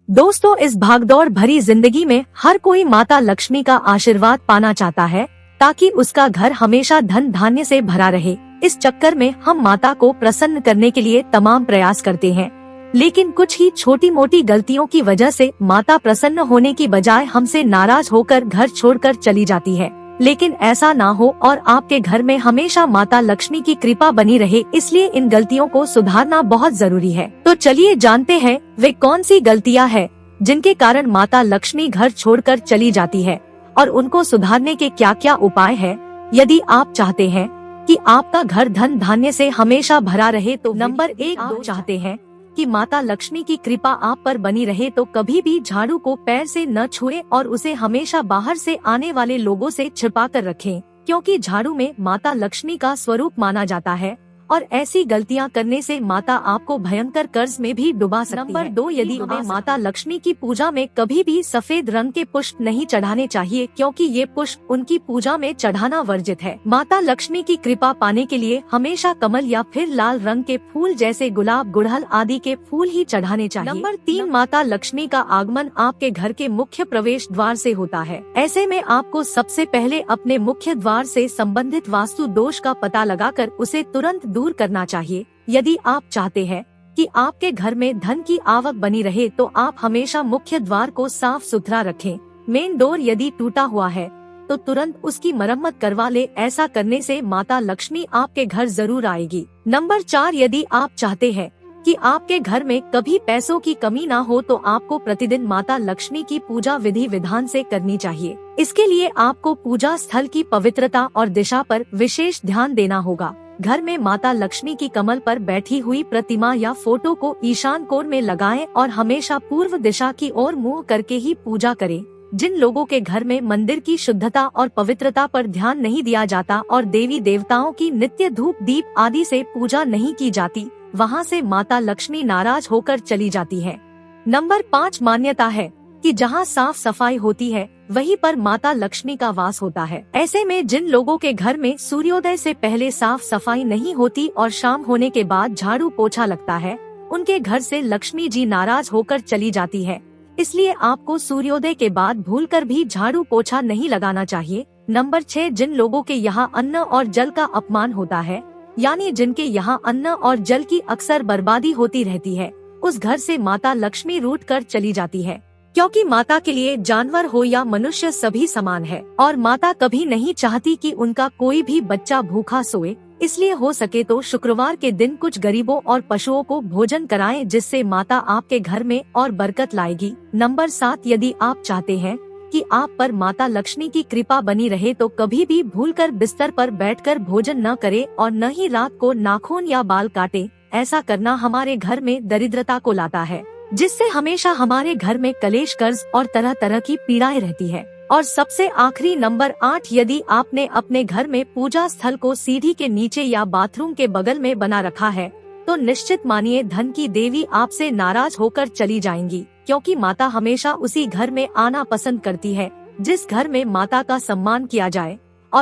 दोस्तों, इस भागदौड़ भरी जिंदगी में हर कोई माता लक्ष्मी का आशीर्वाद पाना चाहता है ताकि उसका घर हमेशा धन धान्य से भरा रहे। इस चक्कर में हम माता को प्रसन्न करने के लिए तमाम प्रयास करते हैं, लेकिन कुछ ही छोटी मोटी गलतियों की वजह से माता प्रसन्न होने की बजाय हमसे नाराज होकर घर छोड़कर चली जाती है। लेकिन ऐसा ना हो और आपके घर में हमेशा माता लक्ष्मी की कृपा बनी रहे, इसलिए इन गलतियों को सुधारना बहुत जरूरी है। तो चलिए जानते हैं वे कौन सी गलतियां हैं जिनके कारण माता लक्ष्मी घर छोड़कर चली जाती है और उनको सुधारने के क्या क्या उपाय हैं। यदि आप चाहते हैं कि आपका घर धन धान्य से हमेशा भरा रहे तो नंबर 1, आप चाहते हैं कि माता लक्ष्मी की कृपा आप पर बनी रहे तो कभी भी झाड़ू को पैर से न छुएं और उसे हमेशा बाहर से आने वाले लोगों से छिपा कर रखें, क्योंकि झाड़ू में माता लक्ष्मी का स्वरूप माना जाता है और ऐसी गलतियां करने से माता आपको भयंकर कर्ज में भी डुबा सकती है। नंबर 2, यदि हमें माता लक्ष्मी की पूजा में कभी भी सफेद रंग के पुष्प नहीं चढ़ाने चाहिए, क्योंकि ये पुष्प उनकी पूजा में चढ़ाना वर्जित है। माता लक्ष्मी की कृपा पाने के लिए हमेशा कमल या फिर लाल रंग के फूल जैसे गुलाब, गुड़हल आदि के फूल ही चढ़ाने चाहिए। नंबर 3, माता लक्ष्मी का आगमन आपके घर के मुख्य प्रवेश द्वार से होता है। ऐसे में आपको सबसे पहले अपने मुख्य द्वार से संबंधित वास्तु दोष का पता लगाकर उसे तुरंत दूर करना चाहिए। यदि आप चाहते हैं कि आपके घर में धन की आवक बनी रहे तो आप हमेशा मुख्य द्वार को साफ सुथरा रखें। मेन डोर यदि टूटा हुआ है तो तुरंत उसकी मरम्मत करवा ले। ऐसा करने से माता लक्ष्मी आपके घर जरूर आएगी। नंबर 4, यदि आप चाहते हैं कि आपके घर में कभी पैसों की कमी ना हो तो आपको प्रतिदिन माता लक्ष्मी की पूजा विधि विधान से करनी चाहिए। इसके लिए आपको पूजा स्थल की पवित्रता और दिशा पर विशेष ध्यान देना होगा। घर में माता लक्ष्मी की कमल पर बैठी हुई प्रतिमा या फोटो को ईशान कोण में लगाएं और हमेशा पूर्व दिशा की ओर मुंह करके ही पूजा करें। जिन लोगों के घर में मंदिर की शुद्धता और पवित्रता पर ध्यान नहीं दिया जाता और देवी देवताओं की नित्य धूप दीप आदि से पूजा नहीं की जाती, वहां से माता लक्ष्मी नाराज होकर चली जाती है। नंबर 5, मान्यता है कि जहां साफ सफाई होती है वहीं पर माता लक्ष्मी का वास होता है। ऐसे में जिन लोगों के घर में सूर्योदय से पहले साफ सफाई नहीं होती और शाम होने के बाद झाड़ू पोछा लगता है, उनके घर से लक्ष्मी जी नाराज होकर चली जाती है। इसलिए आपको सूर्योदय के बाद भूलकर भी झाड़ू पोछा नहीं लगाना चाहिए। नंबर 6, जिन लोगों के यहाँ अन्न और जल का अपमान होता है, यानी जिनके यहाँ अन्न और जल की अक्सर बर्बादी होती रहती है, उस घर से माता लक्ष्मी रूठ कर चली जाती है। क्योंकि माता के लिए जानवर हो या मनुष्य सभी समान है और माता कभी नहीं चाहती कि उनका कोई भी बच्चा भूखा सोए। इसलिए हो सके तो शुक्रवार के दिन कुछ गरीबों और पशुओं को भोजन कराएं, जिससे माता आपके घर में और बरकत लाएगी। नंबर 7, यदि आप चाहते हैं कि आप पर माता लक्ष्मी की कृपा बनी रहे तो कभी भी भूलकर बिस्तर पर बैठकर भोजन न करें और न ही रात को नाखून या बाल काटें। ऐसा करना हमारे घर में दरिद्रता को लाता है, जिससे हमेशा हमारे घर में कलेश, कर्ज और तरह तरह की पीड़ाएं रहती है। और सबसे आखिरी नंबर 8, यदि आपने अपने घर में पूजा स्थल को सीढ़ी के नीचे या बाथरूम के बगल में बना रखा है तो निश्चित मानिए धन की देवी आपसे नाराज होकर चली जाएंगी, क्योंकि माता हमेशा उसी घर में आना पसंद करती है जिस घर में माता का सम्मान किया जाए।